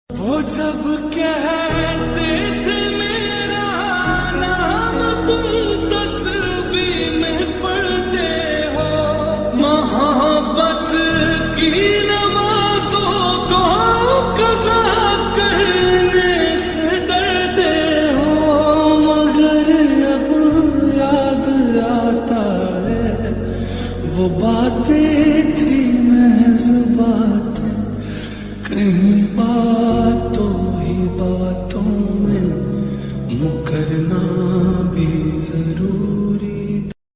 वो जब कहते थे मेरा नाम तुम तस्बीह में पढ़ते हो, मोहब्बत की नमाजों को कज़ा करने से डरते हो। मगर अब याद आता है वो बातें थी महज़ बातें, कहीं बातों ही बात।